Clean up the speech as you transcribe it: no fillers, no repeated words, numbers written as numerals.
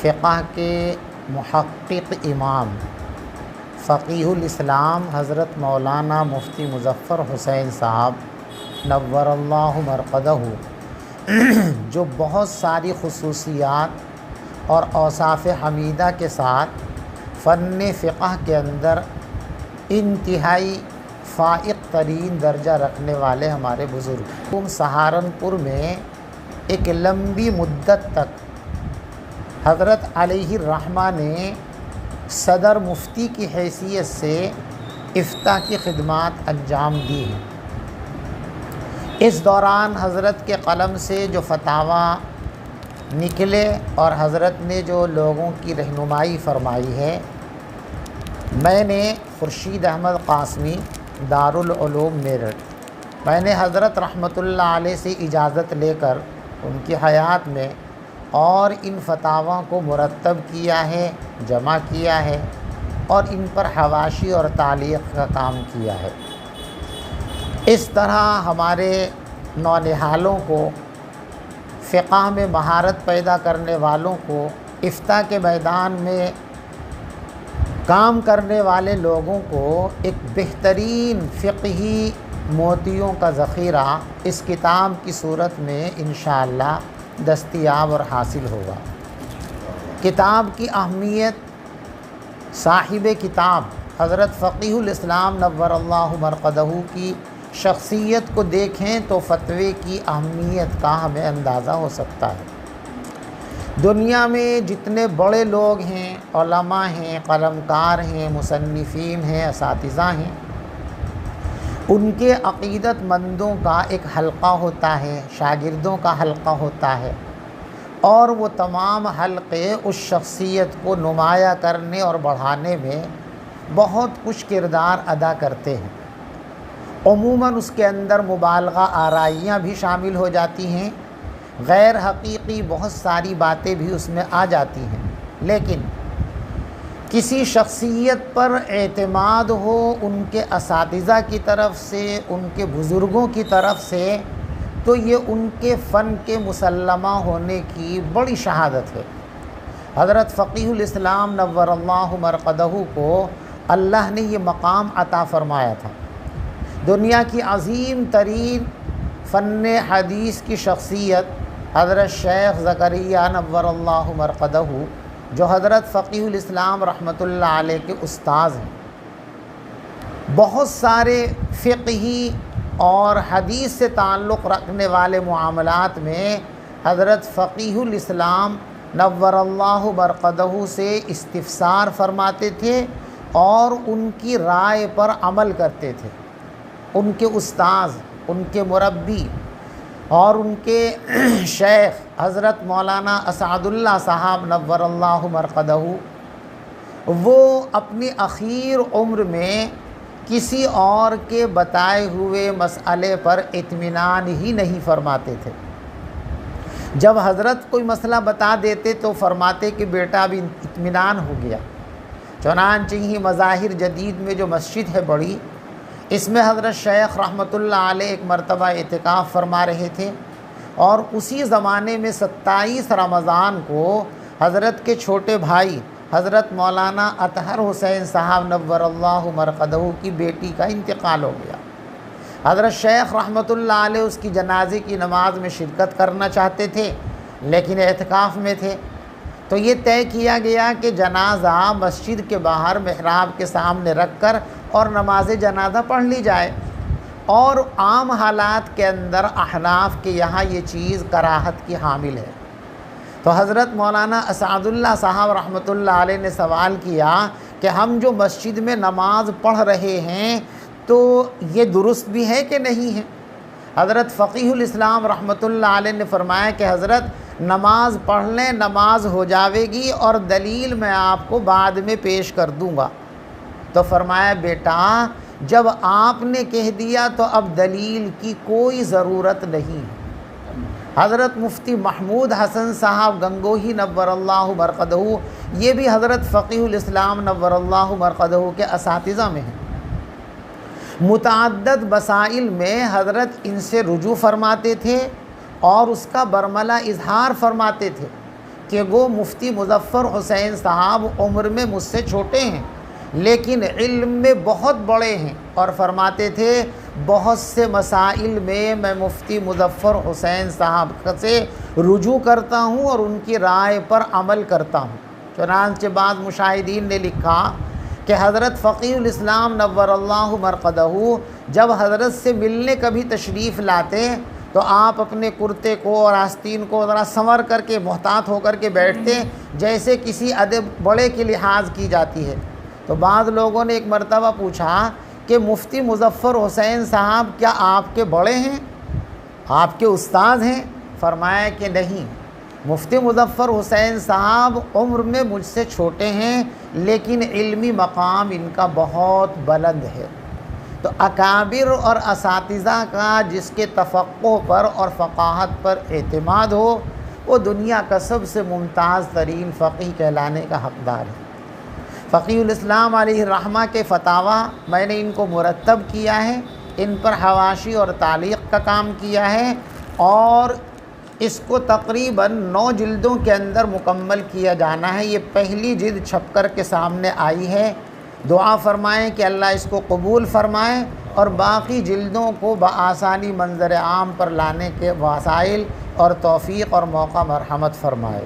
फ़िक़्ह के मुहक़्क़िक़ इमाम फ़क़ीहुल इस्लाम हज़रत मौलाना मुफ्ती मुज़फ़्फ़र हुसैन साहब नव्वरल्लाहु मरक़दहू जो बहुत सारी ख़ुसूसियात और औसाफ़ हमीदा के साथ फ़न फ़िक़्ह के अंदर इंतहाई फ़ाइक़ तरीन दर्जा रखने वाले हमारे बुज़ुर्ग सहारनपुर में एक लंबी मुद्दत तक हज़रत अलैहिर्रहमा ने सदर मुफ्ती की हैसियत से इफ्ता की खिदमात अंजाम दी हैं। इस दौरान हज़रत के क़लम से जो फतावा निकले और हज़रत ने जो लोगों की रहनुमाई फरमाई है, मैंने खुर्शीद अहमद क़ासमी दारुल उलूम मेरठ मैंने हज़रत रहमतुल्लाह अलैह से इजाज़त लेकर उनकी हयात में और इन फतावा को मुरतब किया है, जमा किया है और इन पर हवाशी और तालीक़ का काम किया है। इस तरह हमारे नौनिहालों को, फ़िक़्ह में महारत पैदा करने वालों को, इफ्ता के मैदान में काम करने वाले लोगों को एक बेहतरीन फ़िक़ही मोतियों का ज़ख़ीरा इस किताब की सूरत में इंशाअल्लाह दस्तयाब और हासिल होगा। किताब की अहमियत साहिब किताब हज़रत फ़क़ीहुल इस्लाम नव्वरल्लाहु मरक़दहू की शख्सियत को देखें तो फ़तवे की अहमियत का हमें अंदाज़ा हो सकता है। दुनिया में जितने बड़े लोग हैं, उलमा हैं, क़लमकार हैं, मुसन्निफ़ीन हैं, असातिज़ा हैं, उनके अक़ीदतमंदों का एक हल्क़ा होता है, शागिर्दों का हल्क़ा होता है और वो तमाम हल्क़े उस शख्सियत को नुमाया करने और बढ़ाने में बहुत कुछ किरदार अदा करते हैं। उमूमन उसके अंदर मुबालग़ा आराइयाँ भी शामिल हो जाती हैं, गैर हकीकी बहुत सारी बातें भी उसमें आ जाती हैं। लेकिन किसी शख्सियत पर एतमाद हो उनके असातिज़ा की तरफ से, उनके बुज़ुर्गों की तरफ से, तो ये उनके फ़न के मुसल्लमा होने की बड़ी शहादत है। हज़रत फ़क़ीहुल इस्लाम नव्वरल्लाहु मरक़दहू को अल्लाह ने ये मकाम अता फ़रमाया था। दुनिया की अज़ीम तरीन फ़न हदीस की शख्सियत हज़रत शेख ज़करिया नव्वरल्लाहु मरक़दहू जो हज़रत फ़क़ीहुल इस्लाम रहमतुल्लाह अलैह के उस्ताद हैं, बहुत सारे फ़िक़ही और हदीस से ताल्लुक़ रखने वाले मामलात में हज़रत फ़क़ीहुल इस्लाम नव्वरल्लाहु मरक़दहू से इस्तिफ़सार फरमाते थे और उनकी राय पर अमल करते थे। उनके उस्ताद, उनके मुरब्बी और उनके शेख हज़रत मौलाना असअदुल्लाह साहब नव्वरल्लाहु मरक़दहू, वो अपनी आखिर उम्र में किसी और के बताए हुए मसअले पर इत्मीनान ही नहीं फरमाते थे। जब हज़रत कोई मसला बता देते तो फरमाते कि बेटा अभी इत्मीनान हो गया। चुनांचे ही मज़ाहिर जदीद में जो मस्जिद है बड़ी, इसमें हज़रत शेख रहमतुल्लाह अलैह एक मरतबा इतिकाफ़ फरमा रहे थे और उसी ज़माने में 27 रमज़ान को हज़रत के छोटे भाई हज़रत मौलाना अतहर हुसैन साहब नव्वरल्लाहु मरक़दहू की बेटी का इंतकाल हो गया। हज़रत शेख रहमतुल्लाह अलैह उसकी जनाजे की नमाज में शिरकत करना चाहते थे, लेकिन एतिकाफ़ में थे। तो ये तय किया गया कि जनाज़ा मस्जिद के बाहर मेहराब के सामने रख कर और नमाज जनाजा पढ़ ली जाए। और आम हालात के अंदर अहनाफ के यहाँ ये चीज़ कराहत की हामिल है। तो हज़रत मौलाना असअदुल्लाह साहब रहमतुल्लाह अलैह ने सवाल किया कि हम जो मस्जिद में नमाज पढ़ रहे हैं तो ये दुरुस्त भी है कि नहीं है। हज़रत फ़क़ीहुल इस्लाम रहमतुल्लाह अलैह ने फरमाया कि हज़रत नमाज पढ़ लें, नमाज हो जाएगी और दलील मैं आपको बाद में पेश कर दूँगा। तो फरमाया बेटा जब आपने कह दिया तो अब दलील की कोई ज़रूरत नहीं है। हज़रत मुफ्ती महमूद हसन साहब गंगोही नव्वरल्लाहु मरक़दहू, ये भी हज़रत फ़क़ीहुल इस्लाम नव्वरल्लाहु मरक़दहू के असातिज़ा में हैं। मुतअद्दिद मसाइल में हज़रत इनसे रुजू फरमाते थे और उसका बरमला इजहार फरमाते थे। कि वो मुफ्ती मुज़फ़्फ़र हुसैन साहब उम्र में मुझसे छोटे हैं लेकिन इल्म में बहुत बड़े हैं, और फरमाते थे बहुत से मसाइल में मैं मुफ्ती मुज़फ़्फ़र हुसैन साहब से रुजू करता हूँ और उनकी राय पर अमल करता हूँ। चुनांचे बाद मुशाहिदीन ने लिखा कि हज़रत फ़क़ीहुल इस्लाम नव्वरल्लाहु मरक़दहू जब हज़रत से मिलने कभी तशरीफ़ लाते तो आप अपने कुर्ते को और आस्तीन को ज़रा संवर करके मोहतात होकर के बैठते, जैसे किसी अदब बड़े की लिहाज की जाती है। तो बाद लोगों ने एक मरतबा पूछा कि मुफ्ती मुज़फ़्फ़र हुसैन साहब क्या आपके बड़े हैं, आपके उस्ताद हैं? फरमाया कि नहीं, मुफ्ती मुज़फ़्फ़र हुसैन साहब उम्र में मुझसे छोटे हैं लेकिन इल्मी मकाम इनका बहुत बुलंद है। तो अकाबिर और असातिज़ा का जिसके तफ़क्कुह पर और फ़क़ाहत पर एतमाद हो वो दुनिया का सबसे मुमताज़ तरीन फ़क़ीह कहलाने का हक़दार है। फ़क़ीहुल इस्लाम अलैहि रहमा के फ़तावा मैंने इनको मुरतब किया है, इन पर हवाशी और तालीक़ का काम किया है और इसको तकरीबन 9 जिल्दों के अंदर मुकम्मल किया जाना है। ये पहली जिल्द छपकर के सामने आई है। दुआ फ़रमाएँ कि अल्लाह इसको कबूल फ़रमाए और बाकी जिल्दों को बआसानी मंज़र आम पर लाने के वसाइल और तौफ़ीक़ और मौका मरहमत फ़रमाए।